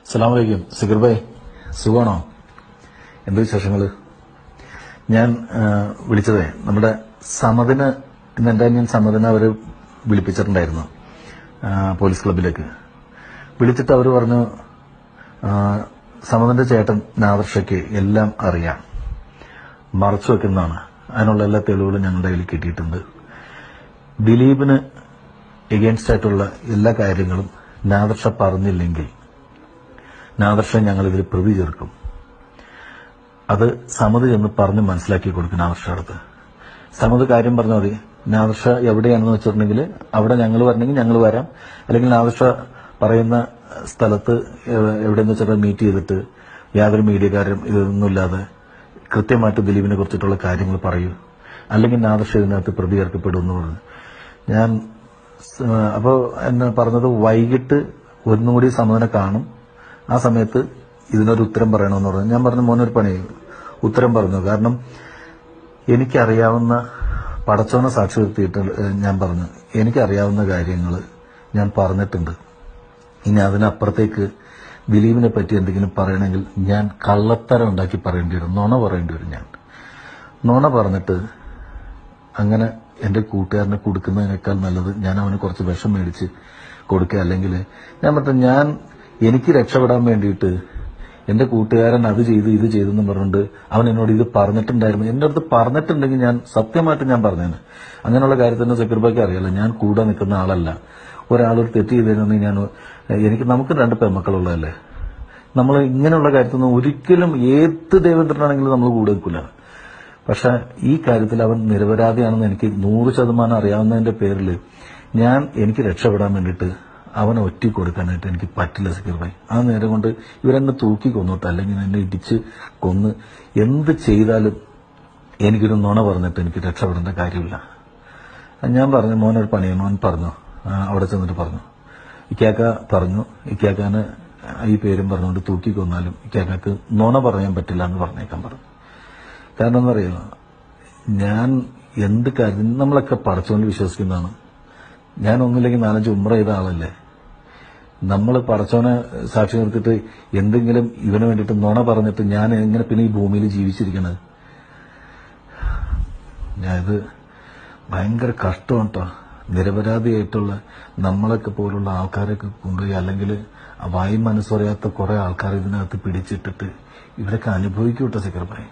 അസ്സലാമു അലൈക്കും. സിഗർ ഭായ്, സുഖമാണോ? എന്ത് വിശേഷങ്ങൾ? ഞാൻ വിളിച്ചതേ നമ്മുടെ സമദിന് ഇന്ന് എൻ്റെ അനിയൻ സമദിനെ അവർ വിളിപ്പിച്ചിട്ടുണ്ടായിരുന്നു പോലീസ് ക്ലബിലേക്ക്. വിളിച്ചിട്ട് അവർ പറഞ്ഞു സമദിന്റെ ചേട്ടൻ നാദർഷയ്ക്ക് എല്ലാം അറിയാം, മറച്ചു വെക്കുന്നതാണ്. അതിനുള്ള എല്ലാ തെളിവുകളും ഞങ്ങളുടെ കയ്യിൽ കിട്ടിയിട്ടുണ്ട്. ദിലീപിന് എഗെയിൻസ്റ്റ് ആയിട്ടുള്ള എല്ലാ കാര്യങ്ങളും നാദർഷ പറഞ്ഞില്ലെങ്കിൽ നാദർഷ ഞങ്ങളിതിൽ പ്രതി ചേർക്കും. അത് സമദ് എന്ന് പറഞ്ഞ് മനസ്സിലാക്കി കൊടുക്കും നാദർഷ അടുത്ത്. സമദ് കാര്യം പറഞ്ഞാൽ മതി. നാദർഷ എവിടെയാണെന്ന് വെച്ചിട്ടുണ്ടെങ്കിൽ അവിടെ ഞങ്ങൾ വരണമെങ്കിൽ ഞങ്ങൾ വരാം, അല്ലെങ്കിൽ നാദർഷ പറയുന്ന സ്ഥലത്ത് എവിടെയെന്ന് വെച്ചാൽ മീറ്റ് ചെയ്തിട്ട് യാതൊരു മീഡിയക്കാരും ഇതൊന്നുമില്ലാതെ കൃത്യമായിട്ട് ദിലീപിനെ കുറിച്ചിട്ടുള്ള കാര്യങ്ങൾ പറയൂ, അല്ലെങ്കിൽ നാദർഷ ഇതിനകത്ത് പ്രതി ചേർക്കപ്പെടുമെന്ന് പറഞ്ഞു. ഞാൻ അപ്പോൾ എന്നെ പറഞ്ഞത് വൈകിട്ട് ഒന്നും കൂടി സമദിനെ കാണും, ആ സമയത്ത് ഇതിനൊരു ഉത്തരം പറയണമെന്ന് പറഞ്ഞു. ഞാൻ പറഞ്ഞു മോനൊരു പണി ഉത്തരം പറഞ്ഞു. കാരണം എനിക്കറിയാവുന്ന പടച്ചോനെ സാക്ഷി നിർത്തിയിട്ട് ഞാൻ പറഞ്ഞു എനിക്കറിയാവുന്ന കാര്യങ്ങൾ ഞാൻ പറഞ്ഞിട്ടുണ്ട്. ഇനി അതിനപ്പുറത്തേക്ക് ദിലീപിനെ പറ്റി എന്തെങ്കിലും പറയണമെങ്കിൽ ഞാൻ കള്ളത്തരം ഉണ്ടാക്കി പറയേണ്ടി വരും, നുണ പറയേണ്ടി വരും. ഞാൻ നുണ പറഞ്ഞിട്ട് അങ്ങനെ എന്റെ കൂട്ടുകാരനെ കൊടുക്കുന്നതിനേക്കാൾ നല്ലത് ഞാൻ അവന് കുറച്ച് വിഷം മേടിച്ച് കൊടുക്കുക. അല്ലെങ്കിൽ ഞാൻ പറഞ്ഞു എനിക്ക് രക്ഷപ്പെടാൻ വേണ്ടിയിട്ട് എന്റെ കൂട്ടുകാരൻ അത് ചെയ്തു ഇത് ചെയ്തെന്ന് പറഞ്ഞുകൊണ്ട് അവൻ എന്നോട് ഇത് പറഞ്ഞിട്ടുണ്ടായിരുന്നു. എന്റെ അടുത്ത് പറഞ്ഞിട്ടുണ്ടെങ്കിൽ ഞാൻ സത്യമായിട്ട് ഞാൻ പറഞ്ഞേനെ. അങ്ങനെയുള്ള കാര്യത്തിന് സെക്യൂരിറ്റിക്ക് അറിയാലോ, ഞാൻ കൂടെ നിൽക്കുന്ന ആളല്ല. ഒരാളൊരു തെറ്റ് ചെയ്തിരുന്നെങ്കിൽ എനിക്ക് നമുക്ക് 2 പെൺമക്കളുള്ളതല്ലേ. നമ്മൾ ഇങ്ങനെയുള്ള കാര്യത്തിൽ ഒരിക്കലും ഏത് ദേവേന്ദ്രനാണെങ്കിലും നമ്മൾ കൂടെ നിൽക്കില്ല. പക്ഷെ ഈ കാര്യത്തിൽ അവൻ നിരപരാധിയാണെന്ന് എനിക്ക് 100% അറിയാവുന്നതിന്റെ പേരിൽ എനിക്ക് രക്ഷപ്പെടാൻ വേണ്ടിയിട്ട് അവനെ ഒറ്റ കൊടുക്കാനായിട്ട് എനിക്ക് പറ്റില്ല സക്കീർ ഭായ്. ആ നേരം കൊണ്ട് ഇവരെന്നെ തൂക്കി കൊന്നോട്ടെ, അല്ലെങ്കിൽ എന്നെ ഇടിച്ച് കൊന്ന് എന്ത് ചെയ്താലും എനിക്കൊരു നുണ പറഞ്ഞിട്ട് എനിക്ക് രക്ഷപ്പെടേണ്ട കാര്യമില്ല. ഞാൻ പറഞ്ഞു മോനൊരു പണിയാണ്. മോൻ പറഞ്ഞു അവിടെ ചെന്നിട്ട് പറഞ്ഞു ഇക്കാക്ക പറഞ്ഞു ഇക്കാക്കാന് ഈ പേരും പറഞ്ഞുകൊണ്ട് തൂക്കി കൊന്നാലും ഇക്കാക്കക്ക് നുണ പറയാൻ പറ്റില്ല എന്ന് പറഞ്ഞേക്കാൻ പറഞ്ഞു. കാരണം എന്താ പറയുക, ഞാൻ എന്ത് കാര്യം നമ്മളൊക്കെ പടച്ചുകൊണ്ട് വിശ്വസിക്കുന്നതാണ്. ഞാൻ ഒന്നുമില്ലെങ്കിൽ 4-5 ഉംറ ചെയ്ത ആളല്ലേ. നമ്മൾ പടച്ചോനെ സാക്ഷി നിർത്തിയിട്ട് എന്തെങ്കിലും ഇവന് വേണ്ടിയിട്ട് നുണ പറഞ്ഞിട്ട് ഞാൻ എങ്ങനെ പിന്നെ ഈ ഭൂമിയിൽ ജീവിച്ചിരിക്കണത്? ഞാനിത് ഭയങ്കര കഷ്ടമാണ് കേട്ടോ. നിരപരാധിയായിട്ടുള്ള നമ്മളൊക്കെ പോലുള്ള ആൾക്കാരൊക്കെ കൊണ്ടുപോയി, അല്ലെങ്കിൽ വായും മനസ്സറിയാത്ത കുറെ ആൾക്കാർ ഇതിനകത്ത് പിടിച്ചിട്ടിട്ട് ഇവരൊക്കെ അനുഭവിക്കൂട്ടോ സക്കീർ ഭായ്.